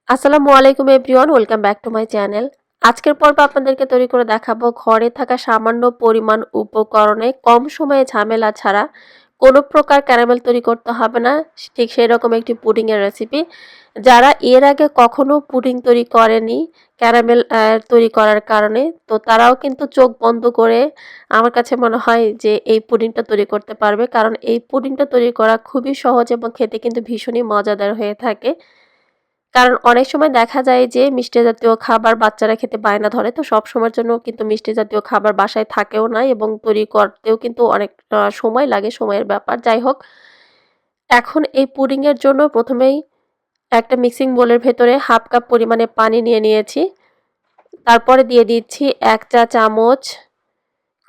আসসালামুয়ালাইকুম everyone, welcome back to my channel. আজকের পর্বে আপনাদেরকে তৈরি করে দেখাবো ঘরে থাকা সামান্য পরিমাণ উপকরণে কম সময়ে ঝামেলা ছাড়া কোনো প্রকার ক্যারামেল তৈরি করতে হবে না, ঠিক সেই রকম একটি পুডিংয়ের রেসিপি। যারা এর আগে কখনো পুডিং তৈরি করেনি ক্যারামেল তৈরি করার কারণে, তো তারাও কিন্তু চোখ বন্ধ করে আমার কাছে মনে হয় যে এই পুডিংটা তৈরি করতে পারবে, কারণ এই পুডিংটা তৈরি করা খুবই সহজ এবং খেতে কিন্তু ভীষণই মজাদার হয়ে থাকে। কারণ অনেক সময় দেখা যায় যে মিষ্টি জাতীয় খাবার বাচ্চারা খেতে বায়না ধরে, তো সব সময়ের জন্য কিন্তু মিষ্টি জাতীয় খাবার বাসায় থাকেও না এবং তৈরি করতেও কিন্তু অনেক সময় লাগে, সময়ের ব্যাপার। যাই হোক, এখন এই পুডিংয়ের জন্য প্রথমেই একটা মিক্সিং বোলের ভেতরে হাফ কাপ পরিমাণে পানি নিয়ে নিয়েছি। তারপরে দিয়ে দিচ্ছি 1 চা চামচ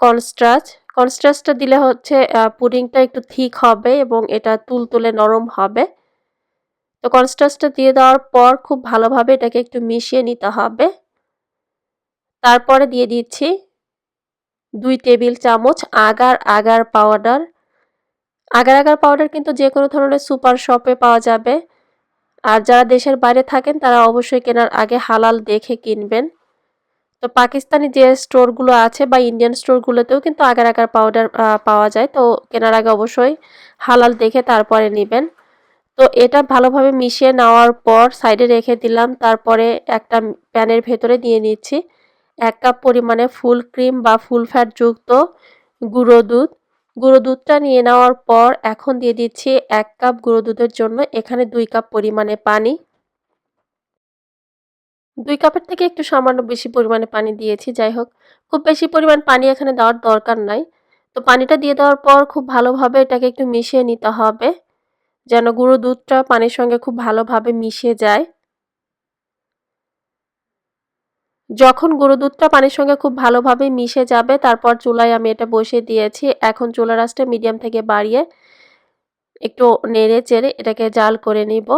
কর্নস্টার্চ। কর্নস্টার্চটা দিলে হচ্ছে পুডিংটা একটু থিক হবে এবং এটা তুলতুলে নরম হবে। তো কর্নস্টার্চটা দিয়ে দেওয়ার পর খুব ভালোভাবে এটাকে একটু মিশিয়ে নিতে হবে। তারপরে দিয়ে দিচ্ছি 2 টেবিল চামচ agar agar powder. Agar agar powder কিন্তু যে কোনো ধরনের সুপার শপে পাওয়া যাবে। আর যারা দেশের বাইরে থাকেন তারা অবশ্যই কেনার আগে হালাল দেখে কিনবেন। তো পাকিস্তানি যে স্টোরগুলো আছে বা ইন্ডিয়ান স্টোরগুলোতেও কিন্তু আগার আগার পাউডার পাওয়া যায়, তো কেনার আগে অবশ্যই হালাল দেখে তারপরে নেবেন। তো এটা ভালোভাবে মিশিয়ে নেওয়ার পর সাইডে রেখে দিলাম। তারপরে একটা প্যানের ভেতরে দিয়ে নিচ্ছি 1 কাপ পরিমাণে ফুল ক্রিম বা ফুল ফ্যাট যুক্ত গুঁড়ো দুধ। গুঁড়ো দুধটা নিয়ে নেওয়ার পর এখন দিয়ে দিচ্ছি 1 কাপ গুঁড়ো দুধের জন্য এখানে 2 কাপ পরিমাণে পানি। 2 কাপের থেকে একটু সামান্য বেশি পরিমাণে পানি দিয়েছি। যাই হোক, খুব বেশি পরিমাণ পানি এখানে দেওয়ার দরকার নাই। তো পানিটা দিয়ে দেওয়ার পর খুব ভালোভাবে এটাকে একটু মিশিয়ে নিতে হবে, যেন গুঁড়ো দুধটা পানির সঙ্গে খুব ভালোভাবে মিশে যায়। যখন গুঁড়ো দুধটা পানির সঙ্গে খুব ভালোভাবে মিশে যাবে, তারপর চুলায় আমি এটা বসিয়ে দিয়েছি। এখন চুলার আঁচটা মিডিয়াম থেকে বাড়িয়ে একটু নেড়ে চেড়ে এটাকে জাল করে নিব।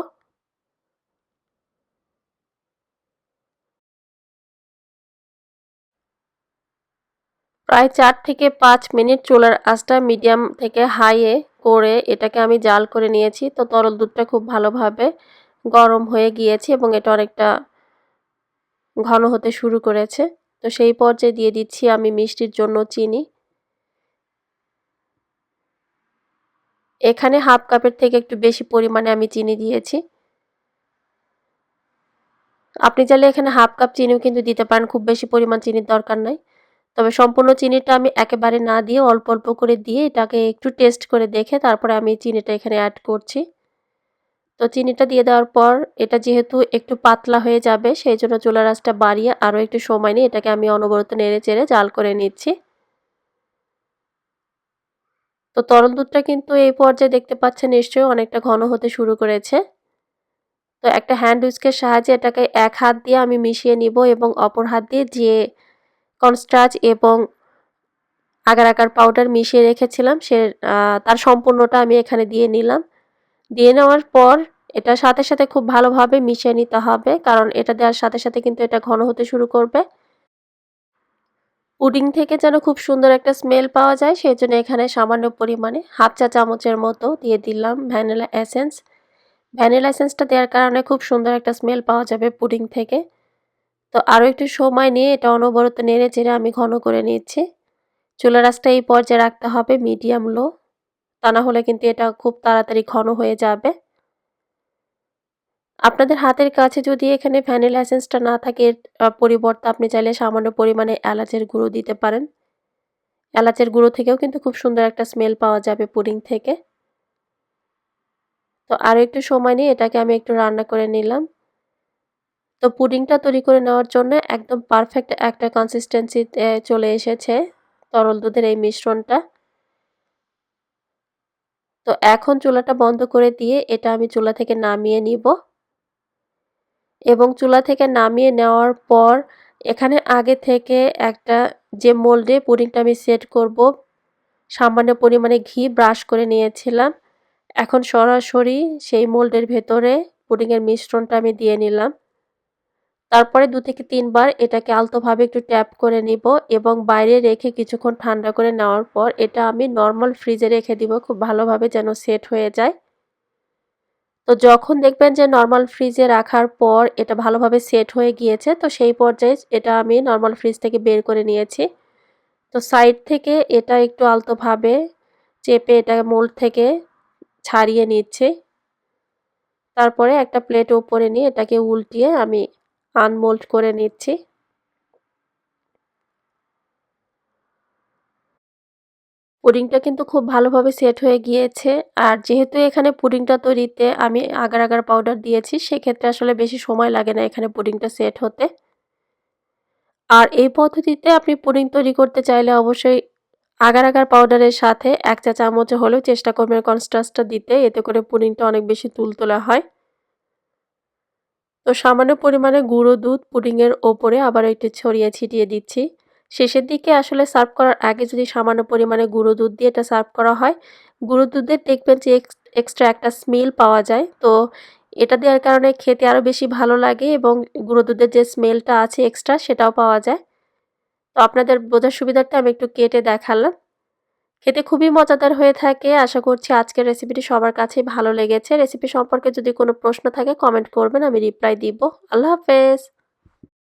প্রায় 4 থেকে 5 মিনিট চুলার আঁচটা মিডিয়াম থেকে হাইয়ে করে এটাকে আমি জাল করে নিয়েছি। তো তরল দুধটা খুব ভালোভাবে গরম হয়ে গিয়েছে এবং এটা অনেকটা ঘন হতে শুরু করেছে। তো সেই পর্যায়ে দিয়ে দিচ্ছি আমি মিষ্টির জন্য চিনি। এখানে হাফ কাপের থেকে একটু বেশি পরিমাণে আমি চিনি দিয়েছি। আপনি চাইলে এখানে হাফ কাপ চিনিও কিন্তু দিতে পারেন, খুব বেশি পরিমাণ চিনির দরকার নাই। তবে সম্পূর্ণ চিনিটা আমি একেবারে না দিয়ে অল্প অল্প করে দিয়ে এটাকে একটু টেস্ট করে দেখে তারপরে আমি চিনিটা এখানে অ্যাড করছি। তো চিনিটা দিয়ে দেওয়ার পর এটা যেহেতু একটু পাতলা হয়ে যাবে, সেই জন্য চুলার আঁচটা বাড়িয়ে আরও একটু সময় নিয়ে এটাকে আমি অনবরত নেড়ে চেড়ে জাল করে নিচ্ছি। তো তরল দুধটা কিন্তু এই পর্যায়ে দেখতে পাচ্ছেন নিশ্চয়ই অনেকটা ঘন হতে শুরু করেছে। তো একটা হ্যান্ড হুইস্কের সাহায্যে এটাকে এক হাত দিয়ে আমি মিশিয়ে নিব এবং অপর হাত দিয়ে যে কর্নস্টার্চ এবং আগার আগার পাউডার মিশিয়ে রেখেছিলাম তার সম্পূর্ণটা আমি এখানে দিয়ে নিলাম। দিয়ে নেওয়ার পর এটার সাথে সাথে খুব ভালোভাবে মিশিয়ে নিতে হবে, কারণ এটা দেওয়ার সাথে সাথে কিন্তু এটা ঘন হতে শুরু করবে। পুডিং থেকে যেন খুব সুন্দর একটা স্মেল পাওয়া যায়, সেই জন্য এখানে সামান্য পরিমাণে হাফ চা চামচের মতো দিয়ে দিলাম ভ্যানিলা এসেন্স। ভ্যানিলা এসেন্সটা দেওয়ার কারণে খুব সুন্দর একটা স্মেল পাওয়া যাবে পুডিং থেকে। তো আরও একটু সময় নিয়ে এটা অনবরত নেড়ে চেড়ে আমি ঘন করে নিচ্ছি। চুলার আঁচটা এই পর্যায়ে রাখতে হবে মিডিয়াম লো, তা না হলে কিন্তু এটা খুব তাড়াতাড়ি ঘন হয়ে যাবে। আপনাদের হাতের কাছে যদি এখানে ভ্যানিলা এসেন্সটা না থাকে, এর পরিবর্তে আপনি চাইলে সামান্য পরিমাণে এলাচের গুঁড়ো দিতে পারেন। এলাচের গুঁড়ো থেকেও কিন্তু খুব সুন্দর একটা স্মেল পাওয়া যাবে পুডিং থেকে। তো আরও একটু সময় নিয়ে এটাকে আমি একটু রান্না করে নিলাম। তো পুডিংটা তৈরি করে নেওয়ার জন্য একদম পারফেক্ট একটা কনসিস্টেন্সিতে চলে এসেছে তরল দুধের এই মিশ্রণটা। তো এখন চুলাটা বন্ধ করে দিয়ে এটা আমি চুলা থেকে নামিয়ে নিব এবং চুলা থেকে নামিয়ে নেওয়ার পর এখানে আগে থেকে একটা যে মোল্ডে পুডিংটা আমি সেট করব, সামান্য পরিমাণে ঘি ব্রাশ করে নিয়েছিলাম। এখন সরাসরি সেই মোল্ডের ভেতরে পুডিংয়ের মিশ্রণটা আমি দিয়ে নিলাম। তারপরে 2 থেকে 3 বার এটাকে আলতোভাবে একটু ট্যাপ করে নিব এবং বাইরে রেখে কিছুক্ষণ ঠান্ডা করে নেওয়ার পর এটা আমি নর্মাল ফ্রিজে রেখে দিব খুব ভালোভাবে যেন সেট হয়ে যায়। তো যখন দেখবেন যে নর্মাল ফ্রিজে রাখার পর এটা ভালোভাবে সেট হয়ে গিয়েছে, তো সেই পর্যায়ে এটা আমি নর্মাল ফ্রিজ থেকে বের করে নিয়েছি। তো সাইড থেকে এটা একটু আলতোভাবে চেপে এটা মোল্ড থেকে ছাড়িয়ে নিচ্ছি। তারপরে একটা প্লেট উপরে নিয়ে এটাকে উল্টিয়ে আমি আনমোল্ড করে নিচ্ছি। পুডিংটা কিন্তু খুব ভালোভাবে সেট হয়ে গিয়েছে। আর যেহেতু এখানে পুডিংটা তৈরিতে আমি আগার আগার পাউডার দিয়েছি, সেক্ষেত্রে আসলে বেশি সময় লাগে না এখানে পুডিংটা সেট হতে। আর এই পদ্ধতিতে আপনি পুডিং তৈরি করতে চাইলে অবশ্যই আগার আগার পাউডারের সাথে 1 চা চামচ হলেও চেষ্টা করবেন কনস্টার্চটা দিতে, এতে করে পুডিংটা অনেক বেশি তুলতুলে হয়। তো সামান্য পরিমাণে গুঁড়ো দুধ পুডিংয়ের ওপরে আবার একটু ছড়িয়ে ছিটিয়ে দিচ্ছি। শেষের দিকে আসলে সার্ভ করার আগে যদি সামান্য পরিমাণে গুঁড়ো দুধ দিয়ে এটা সার্ভ করা হয়, গুঁড়ো দুধের দেখবেন যে এক্সট্রা একটা স্মেল পাওয়া যায়। তো এটা দেওয়ার কারণে খেতে আরও বেশি ভালো লাগে এবং গুঁড়ো দুধের যে স্মেলটা আছে এক্সট্রা সেটাও পাওয়া যায়। তো আপনাদের বোঝার সুবিধার্থে আমি একটু কেটে দেখালাম। খেতে খুবই মজাদার হয়ে থাকে। আশা করছি আজকের রেসিপিটি সবার কাছেই ভালো লেগেছে। রেসিপি সম্পর্কে যদি কোনো প্রশ্ন থাকে কমেন্ট করবেন, আমি রিপ্লাই দিব। আল্লাহ হাফেজ।